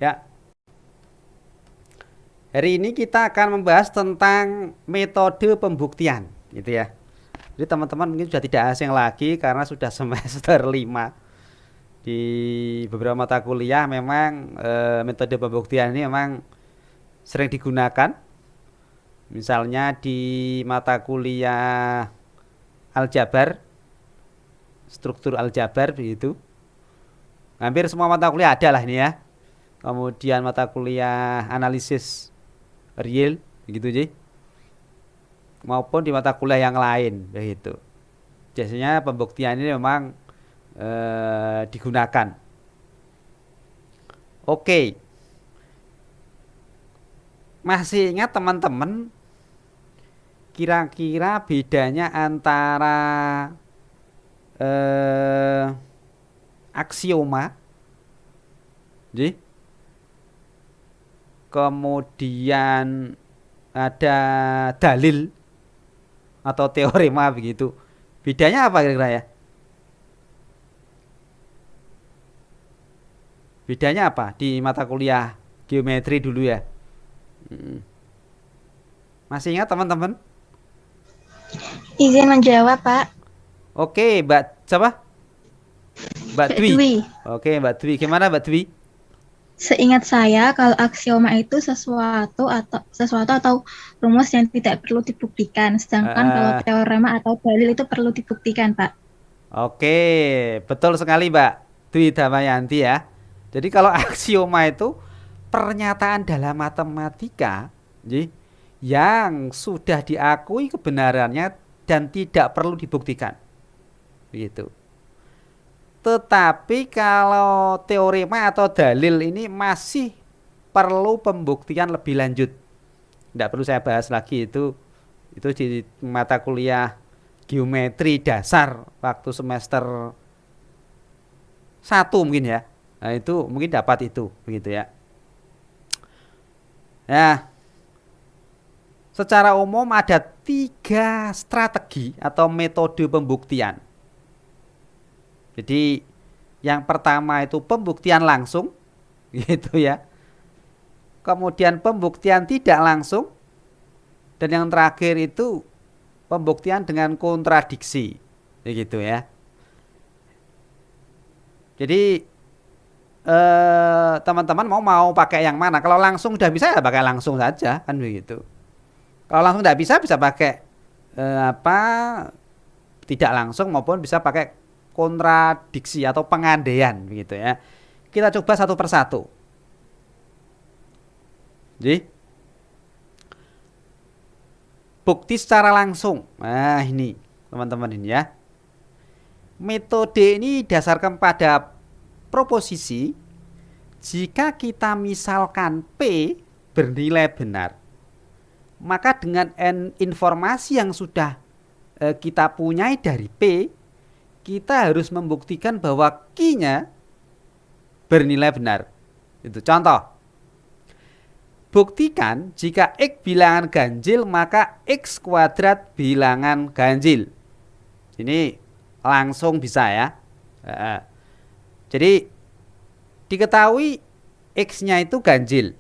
Ya, hari ini kita akan membahas tentang metode pembuktian, gitu ya. Jadi teman-teman mungkin sudah tidak asing lagi karena sudah semester 5 di beberapa mata kuliah memang metode pembuktian ini memang sering digunakan. Misalnya di mata kuliah aljabar, struktur aljabar begitu. Hampir semua mata kuliah ada lah ini ya. Kemudian mata kuliah analisis real begitu sih, maupun di mata kuliah yang lain begitu. Biasanya pembuktian ini memang digunakan. Oke, masih ingat teman-teman kira-kira bedanya antara eh, aksioma, jadi kemudian ada dalil atau teorema begitu. Bedanya apa kira-kira ya? Bedanya apa di mata kuliah geometri dulu ya? Mm. Masih ingat teman-teman? Izin menjawab, Pak. Oke, Mbak siapa? Mbak Mbak Dwi. Dwi. Oke, Mbak Dwi. Gimana Mbak Dwi? Seingat saya, kalau aksioma itu sesuatu atau rumus yang tidak perlu dibuktikan, sedangkan kalau Eh, teorema atau dalil itu perlu dibuktikan, Pak. oke, betul sekali Mbak Dwi Damayanti ya. Jadi kalau aksioma itu pernyataan dalam matematika, ji, yang sudah diakui kebenarannya dan tidak perlu dibuktikan. Begitu. Tetapi kalau teorema atau dalil ini masih perlu pembuktian lebih lanjut. Tidak perlu saya bahas lagi itu di mata kuliah geometri dasar waktu semester 1 mungkin ya. Nah, itu mungkin dapat itu begitu ya. Nah, secara umum ada 3 strategi atau metode pembuktian. Jadi yang pertama itu pembuktian langsung gitu ya. Kemudian pembuktian tidak langsung dan yang terakhir itu pembuktian dengan kontradiksi. Begitu ya. Jadi teman-teman mau pakai yang mana? Kalau langsung udah bisa ya pakai langsung saja kan begitu. Kalau langsung tidak bisa bisa pakai apa tidak langsung maupun bisa pakai kontradiksi atau pengandaian begitu ya. Kita coba satu persatu. Jadi bukti secara langsung. Nah ini teman-teman ini ya. Metode ini didasarkan pada proposisi jika kita misalkan P bernilai benar, maka dengan informasi yang sudah kita punyai dari P, kita harus membuktikan bahwa Q-nya bernilai benar. Itu contoh. Buktikan jika X bilangan ganjil maka X kuadrat bilangan ganjil. Ini langsung bisa ya. Jadi diketahui X-nya itu ganjil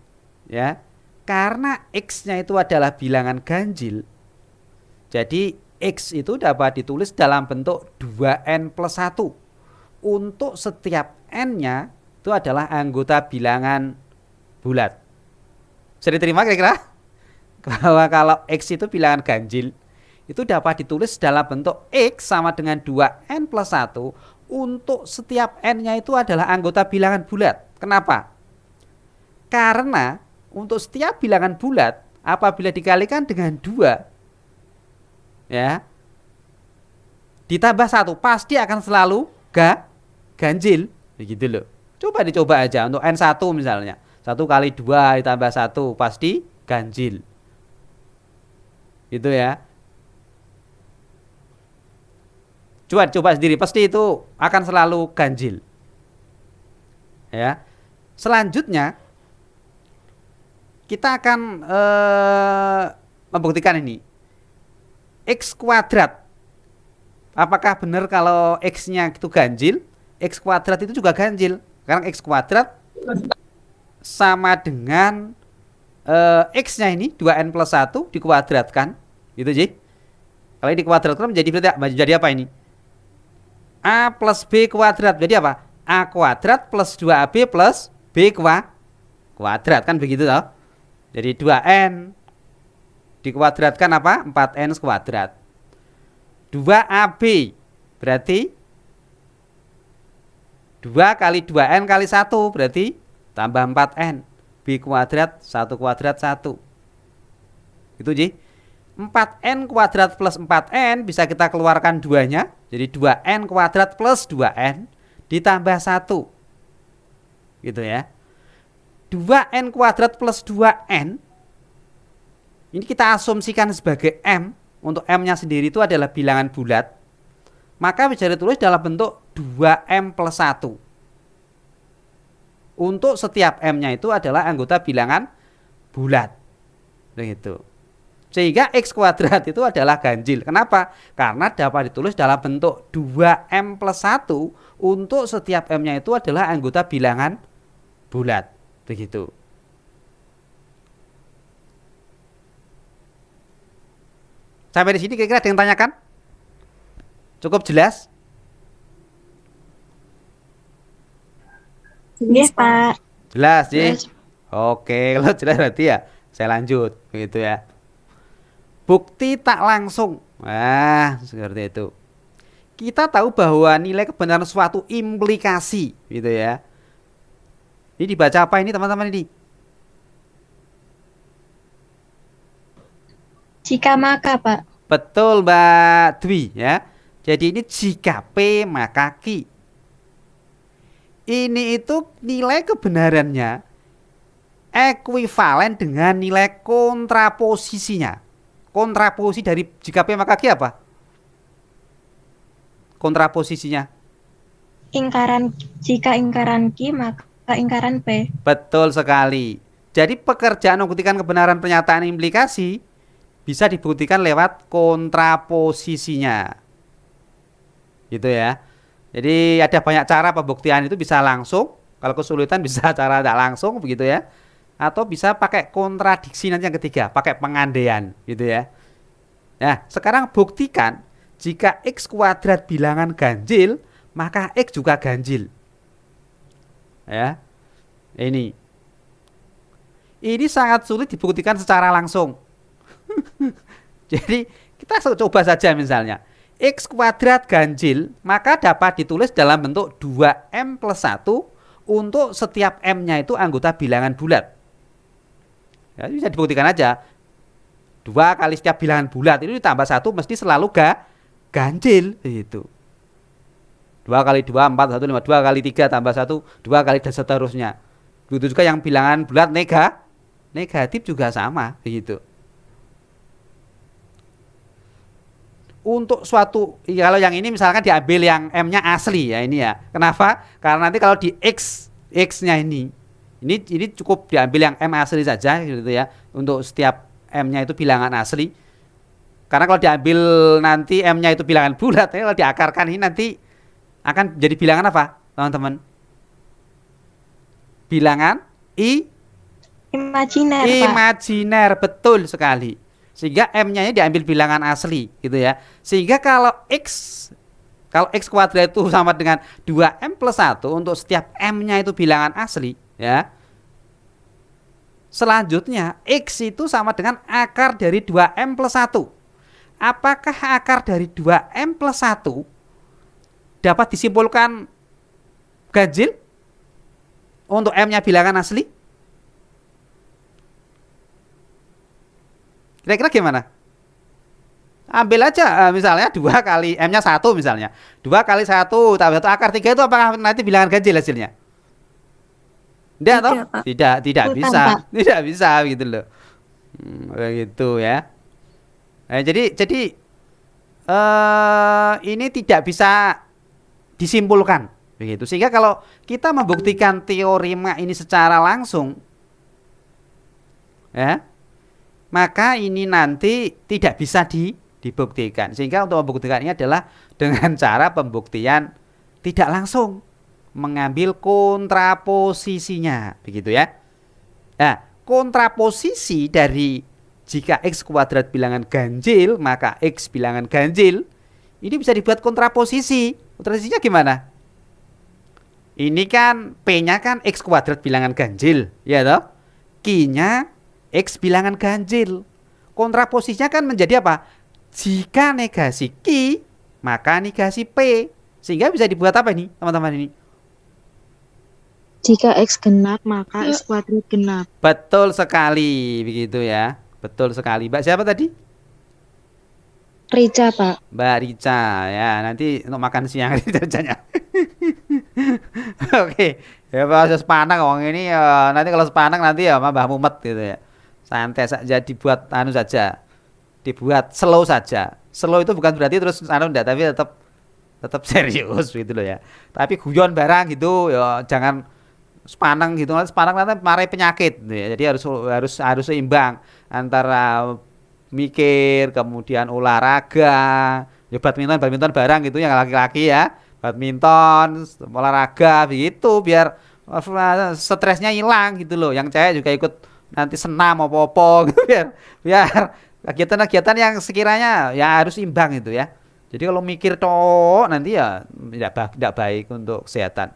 ya. Karena X-nya itu adalah bilangan ganjil, jadi X itu dapat ditulis dalam bentuk 2N plus 1. Untuk setiap N-nya itu adalah anggota bilangan bulat. Bisa diterima kira-kira? Bahwa kalau X itu bilangan ganjil, itu dapat ditulis dalam bentuk X sama dengan 2N plus 1. Untuk setiap N-nya itu adalah anggota bilangan bulat. Kenapa? Karena untuk setiap bilangan bulat, apabila dikalikan dengan 2, ya, ditambah 1 pasti akan selalu ganjil begitu loh. Coba dicoba aja untuk N1 misalnya. 1 kali 2 ditambah 1 pasti ganjil. Gitu ya. Coba sendiri pasti itu akan selalu ganjil. Ya. Selanjutnya kita akan membuktikan ini. X kuadrat. Apakah benar kalau X-nya itu ganjil? X kuadrat itu juga ganjil. Sekarang X kuadrat sama dengan X-nya ini 2N plus 1 dikuadratkan. Gitu Ji. Kalau ini dikuadratkan menjadi apa ini? A plus B kuadrat. Jadi apa? A kuadrat plus 2AB plus B kuadrat. Kan begitu toh? Jadi 2N dikuadratkan apa? 4N kuadrat. 2AB berarti 2 kali 2N kali 1 berarti tambah 4N. B kuadrat 1 kuadrat 1. Itu Ji. 4N kuadrat plus 4N bisa kita keluarkan 2-nya. Jadi 2N kuadrat plus 2N ditambah 1. Gitu ya. 2N kuadrat plus 2N ini kita asumsikan sebagai M. Untuk M-nya sendiri itu adalah bilangan bulat. Maka bisa ditulis dalam bentuk 2M plus 1. Untuk setiap M-nya itu adalah anggota bilangan bulat. Begitu. Sehingga X kuadrat itu adalah ganjil. Kenapa? Karena dapat ditulis dalam bentuk 2M plus 1 untuk setiap M-nya itu adalah anggota bilangan bulat. Begitu. Sampai di sini kira-kira ada yang tanyakan? Cukup jelas? Yes, Pak. Jelas sih. Yes. Oke, kalau jelas berarti ya saya lanjut begitu ya. Bukti tak langsung. Nah, seperti itu. Kita tahu bahwa nilai kebenaran suatu implikasi gitu ya. Ini dibaca apa ini teman-teman ini? Jika maka, Pak. Betul Mbak Dwi ya. Jadi ini jika P maka Q. Ini itu nilai kebenarannya ekuivalen dengan nilai kontraposisinya. Kontraposisi dari jika P maka Q apa? Kontraposisinya. Jika ingkaran Q maka ingkaran P. Betul sekali. Jadi pekerjaan membuktikan kebenaran pernyataan implikasi bisa dibuktikan lewat kontraposisinya. Gitu ya. Jadi ada banyak cara pembuktian itu, bisa langsung, kalau kesulitan bisa cara tidak langsung begitu ya. Atau bisa pakai kontradiksi nanti yang ketiga, pakai pengandaian gitu ya. Nah, sekarang buktikan jika X kuadrat bilangan ganjil, maka X juga ganjil. Ya. Ini sangat sulit dibuktikan secara langsung. Jadi kita coba saja misalnya X kuadrat ganjil, maka dapat ditulis dalam bentuk 2M plus 1 untuk setiap M-nya itu anggota bilangan bulat. Ya, bisa dibuktikan aja. 2 kali setiap bilangan bulat itu ditambah 1 mesti selalu ganjil. Gitu. 2 kali 2, 4, 1, 5. 2 kali 3 tambah 1, 2 kali dan seterusnya. Begitu juga yang bilangan bulat negatif juga sama. Begitu. Untuk suatu, kalau yang ini misalkan diambil yang M-nya asli ya ini ya. Kenapa? Karena nanti kalau di X-nya ini cukup diambil yang M asli saja gitu ya. Untuk setiap M-nya itu bilangan asli. Karena kalau diambil nanti M-nya itu bilangan bulat ya, kalau diakarkan ini nanti akan jadi bilangan apa, teman-teman? Bilangan Imajiner, Pak. Imajiner, betul sekali. Sehingga M-nya diambil bilangan asli gitu ya. Sehingga kalau X kuadrat itu sama dengan 2M plus 1 untuk setiap M-nya itu bilangan asli ya. Selanjutnya X itu sama dengan akar dari 2M plus 1. Apakah akar dari 2M plus 1 dapat disimpulkan ganjil untuk M-nya bilangan asli? Kira-kira gimana? Ambil aja misalnya 2 kali M-nya 1 misalnya. 2 kali 1 tambah 1 akar 3 itu apakah nanti bilangan ganjil hasilnya? Tidak toh? Tidak bisa. Tidak bisa gitu loh. Begitu ya. Nah, jadi ini tidak bisa disimpulkan begitu. Sehingga kalau kita membuktikan teorema ini secara langsung ya, maka ini nanti tidak bisa dibuktikan. Sehingga untuk membuktikan ini adalah dengan cara pembuktian tidak langsung, mengambil kontraposisinya, begitu ya. Nah, kontraposisi dari jika X kuadrat bilangan ganjil, maka X bilangan ganjil, ini bisa dibuat kontraposisi. Kontraposisinya gimana? Ini kan P-nya kan X kuadrat bilangan ganjil, ya toh? Q-nya X bilangan ganjil. Kontraposisinya kan menjadi apa? Jika negasi Q, maka negasi P. Sehingga bisa dibuat apa ini, teman-teman ini? Jika X genap, maka X kuadrat genap. Betul sekali, begitu ya. Betul sekali. Mbak siapa tadi? Rica, Pak. Mbak Rica ya. Nanti untuk makan siang Ricanya. Oke. Ya proses sepanang ngomong ini ya, nanti kalau sepanang nanti ya Mbah Mumet gitu ya. Santai saja dibuat anu saja. Dibuat slow saja. Slow itu bukan berarti terus anu enggak, tapi tetap serius gitu loh ya. Tapi guyon barang gitu ya, jangan sepanang gitu, nanti sepanang nanti marai penyakit gitu ya. Jadi harus seimbang antara mikir kemudian olahraga. Ya badminton barang gitu yang laki-laki ya. Badminton, olahraga begitu biar stresnya hilang gitu loh. Yang cewek juga ikut nanti senam apa-apa gitu biar kegiatan-kegiatan yang sekiranya ya harus imbang gitu ya. Jadi kalau mikir toh nanti ya tidak baik untuk kesehatan.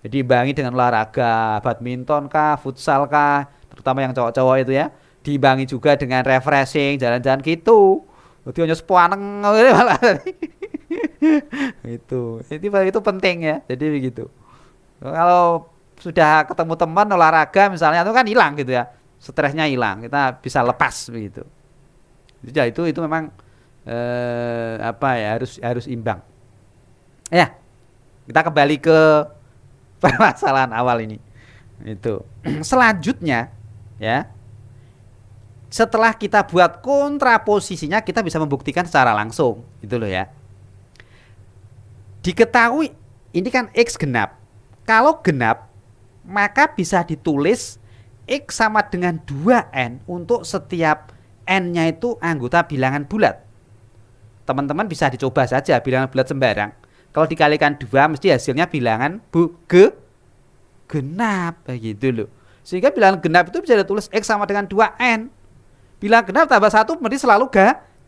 Jadi imbangi dengan olahraga, badminton kah, futsal kah, terutama yang cowok-cowok itu ya. Diimbangi juga dengan refreshing, jalan-jalan gitu. Jadi hanya sepuaneng malah. Itu penting ya. Jadi begitu. Kalau sudah ketemu teman olahraga misalnya itu kan hilang gitu ya. Stresnya hilang, kita bisa lepas begitu. Jadi itu memang apa ya harus imbang. Ya, kita kembali ke permasalahan awal ini. Itu. Selanjutnya ya. Setelah kita buat kontraposisinya kita bisa membuktikan secara langsung, gitu loh ya. Diketahui ini kan X genap. Kalau genap maka bisa ditulis X sama dengan 2N untuk setiap N-nya itu anggota bilangan bulat. Teman-teman bisa dicoba saja bilangan bulat sembarang. Kalau dikalikan 2 mesti hasilnya bilangan genap begitu loh. Sehingga bilangan genap itu bisa ditulis X sama dengan 2N. Bilangan genap tambah 1 berarti selalu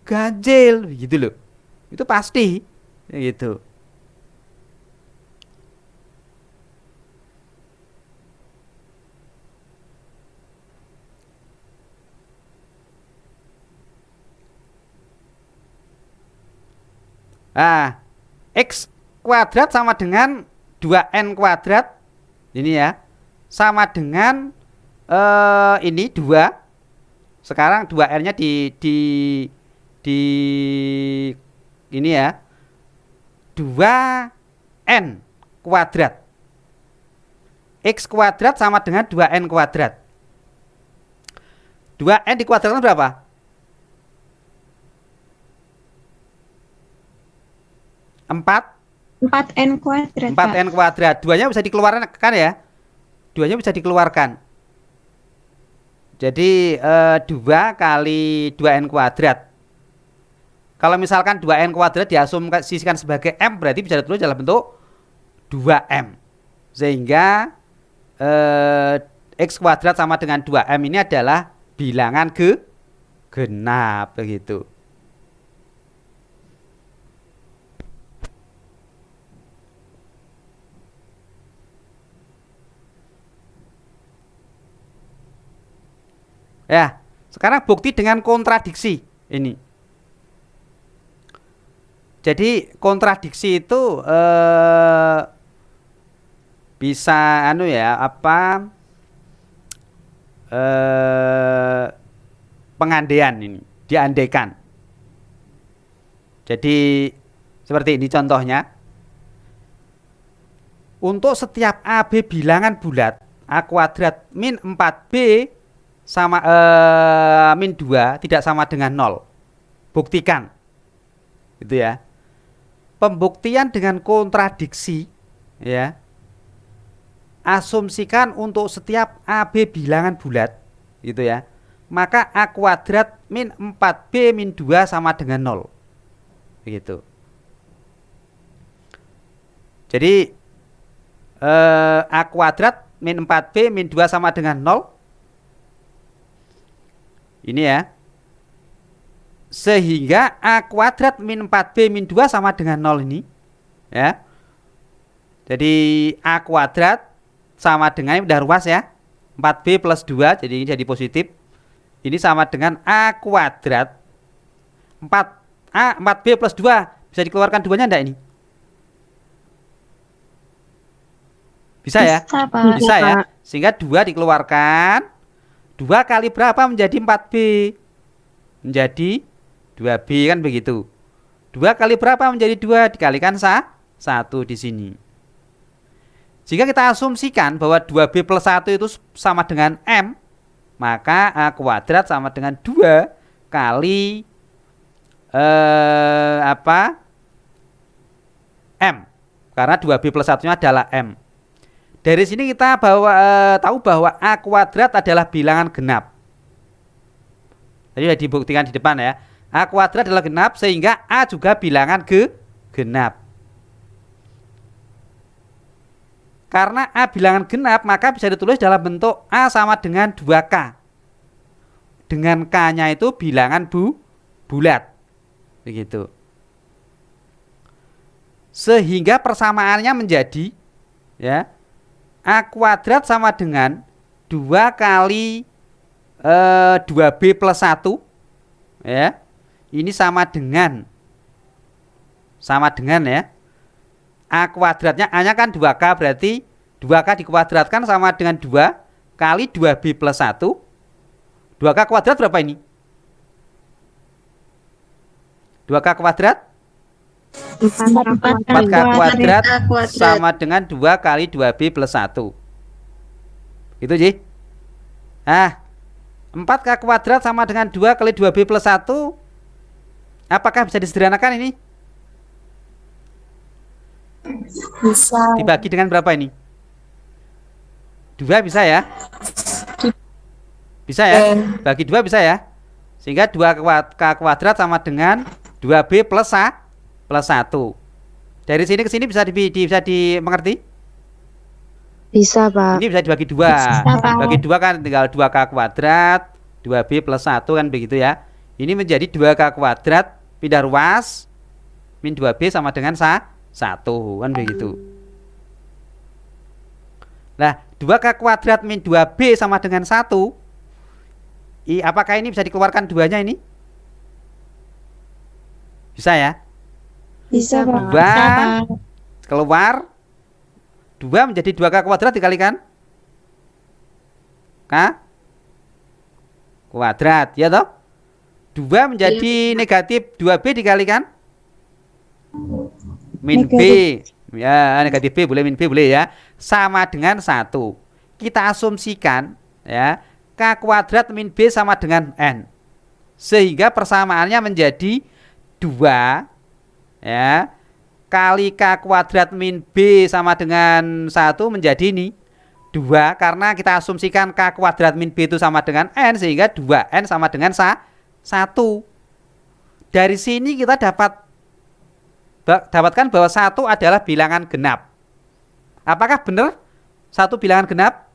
ganjil begitu loh. Itu pasti gitu. Nah, X kuadrat sama dengan 2N kuadrat ini ya, sama dengan ini 2. Sekarang 2N-nya di ini ya, 2N kuadrat. X kuadrat sama dengan 2N kuadrat. 2N dikuadratkan berapa? 4N kuadrat. 4N kuadrat. 2-nya bisa dikeluarkan kan ya? 2-nya bisa dikeluarkan. Jadi 2 kali 2N kuadrat. Kalau misalkan 2N kuadrat diasumsikan sebagai M, berarti bisa ditulis dalam bentuk 2M. Sehingga X kuadrat sama dengan 2M ini adalah bilangan genap begitu. Ya, sekarang bukti dengan kontradiksi ini. Jadi kontradiksi itu bisa anu ya apa pengandaian ini diandaikan. Jadi seperti ini contohnya. Untuk setiap AB bilangan bulat A kuadrat min 4B sama min 2 tidak sama dengan 0. Buktikan. Gitu ya. Pembuktian dengan kontradiksi ya. Asumsikan untuk setiap AB bilangan bulat gitu ya. Maka A kuadrat min 4B min 2 sama dengan 0. Begitu. Jadi A kuadrat min 4B min 2 sama dengan 0. Ini ya. Sehingga A kuadrat min 4B min 2 sama dengan 0 ini. Ya. Jadi A kuadrat sama dengan, ini udah ruas ya. 4B plus 2, jadi ini jadi positif. Ini sama dengan A kuadrat 4B plus 2. Bisa dikeluarkan 2-nya enggak ini? Bisa ya? Bisa, Pak. Bisa ya. Pak. Sehingga 2 dikeluarkan. 2 kali berapa menjadi 4B? Menjadi 2B kan begitu. 2 kali berapa menjadi 2? Dikalikan 1 di sini. Jika kita asumsikan bahwa 2B plus 1 itu sama dengan M, maka A kuadrat sama dengan 2 kali M. Karena 2B plus 1-nya adalah M. Dari sini kita tahu bahwa A kuadrat adalah bilangan genap. Tadi sudah dibuktikan di depan ya. A kuadrat adalah genap sehingga A juga bilangan genap. Karena A bilangan genap maka bisa ditulis dalam bentuk A sama dengan 2K. Dengan K-nya itu bilangan bulat. Begitu. Sehingga persamaannya menjadi ya, A kuadrat sama dengan 2 kali 2B plus 1 ya. Ini sama dengan ya. A kuadratnya, A nya kan 2K, berarti 2K dikuadratkan sama dengan 2 kali 2B plus 1. 2K kuadrat berapa ini? 2K kuadrat 4K kuadrat sama dengan 2 kali 2B plus 1. Gitu Ji. 4K kuadrat sama dengan 2 kali 2B plus 1. Apakah bisa disederhanakan ini? Bisa. Dibagi dengan berapa ini? 2 bisa ya? Bisa ya? Bagi 2 bisa ya? Sehingga 2K kuadrat sama dengan 2B plus 1. Dari sini ke sini bisa dimengerti? Bisa, Pak. Ini bisa dibagi 2. Bagi 2 kan tinggal 2K kuadrat 2B plus 1 kan begitu ya. Ini menjadi 2K kuadrat pindah ruas min 2B sama dengan 1 kan begitu. Nah 2K kuadrat min 2B sama dengan 1. Apakah ini bisa dikeluarkan 2-nya ini? Bisa ya? Bisa, Pak. 2 keluar, 2 menjadi 2K kuadrat dikalikan K kuadrat ya toh. 2 menjadi negatif 2B dikalikan min B ya, negatif B boleh, min B boleh ya, sama dengan 1. Kita asumsikan ya, K kuadrat min B sama dengan N, sehingga persamaannya menjadi 2 ya kali K kuadrat min B sama dengan 1 menjadi ini 2, karena kita asumsikan K kuadrat min B itu sama dengan N, sehingga 2N sama dengan 1. Dari sini kita dapatkan bahwa 1 adalah bilangan genap. Apakah benar 1 bilangan genap?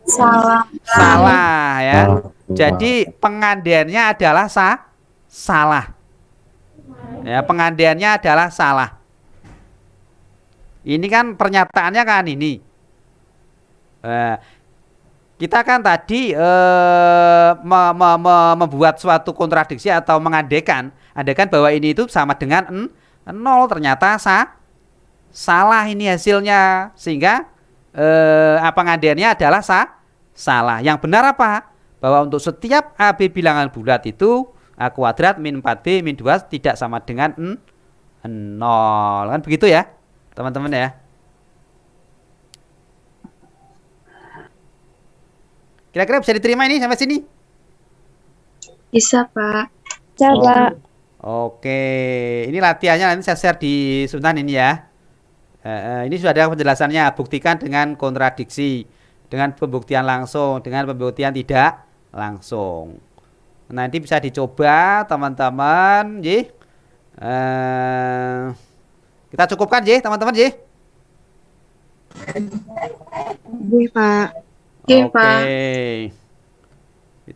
Salah ya. Jadi pengandaiannya adalah salah. Ya, pengandaiannya adalah salah. Ini kan pernyataannya kan ini. Kita kan tadi membuat suatu kontradiksi atau mengandaikan bahwa ini itu sama dengan 0, ternyata salah ini hasilnya, sehingga pengandaiannya adalah salah. Yang benar apa? Bahwa untuk setiap AB bilangan bulat itu A kuadrat min 4B min 2 tidak sama dengan 0. Kan begitu ya teman-teman ya. Kira-kira bisa diterima ini sampai sini? Bisa, Pak. Coba. Oke, ini latihannya nanti saya share di Sultan ini ya. Ini sudah ada penjelasannya, buktikan dengan kontradiksi, dengan pembuktian langsung, dengan pembuktian tidak langsung. Nanti bisa dicoba teman-teman, Ji. Kita cukupkan, Ji, teman-teman, Ji. Iya, Pak. Iya, Pak. Oke.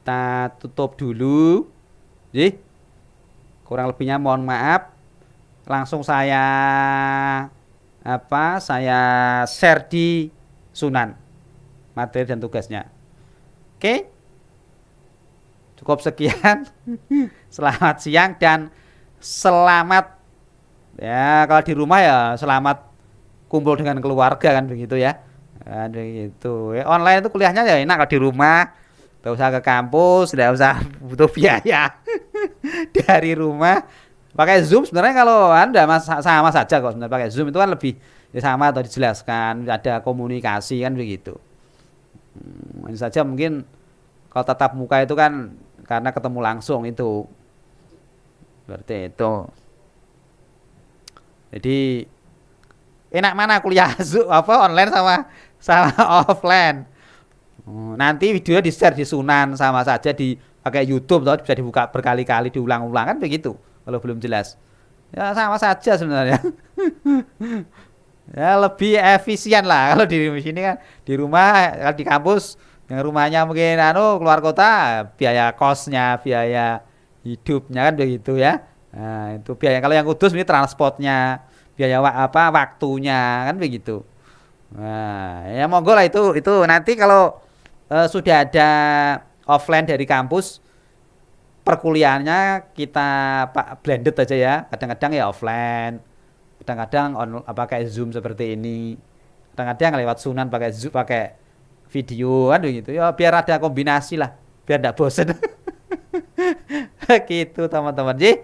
kita tutup dulu. Nggih. Kurang lebihnya mohon maaf. Langsung saya saya share di Sunan materi dan tugasnya. Oke. Cukup sekian. Selamat siang dan selamat ya kalau di rumah ya selamat kumpul dengan keluarga kan begitu ya. Kan begitu. Online itu kuliahnya ya enak kalau di rumah. Tidak usah ke kampus, tidak usah butuh biaya. Dari rumah pakai Zoom sebenarnya kalau Anda sama saja kok sebenarnya pakai Zoom itu kan lebih ya sama atau dijelaskan, ada komunikasi kan begitu. Ini saja mungkin kalau tatap muka itu kan karena ketemu langsung itu. Berarti itu. Jadi enak mana kuliah online sama offline. Nanti videonya di-share di Sunan sama saja pakai YouTube atau bisa dibuka berkali-kali diulang-ulang kan begitu. Kalau belum jelas. Ya sama saja sebenarnya. Ya lebih efisien lah kalau di sini kan di rumah kalau di kampus yang rumahnya mungkin keluar kota biaya kosnya, biaya hidupnya kan begitu ya. Nah, itu biaya kalau yang kudus ini transportnya, biaya waktunya kan begitu. Nah, ya monggo lah itu nanti kalau sudah ada offline dari kampus perkuliahannya kita blended aja ya. Kadang-kadang ya offline, kadang-kadang pakai Zoom seperti ini, kadang-kadang lewat Sunan pakai Zoom pakai video kan begitu ya biar ada kombinasi lah biar tidak bosen. Gitu teman-teman. Jadi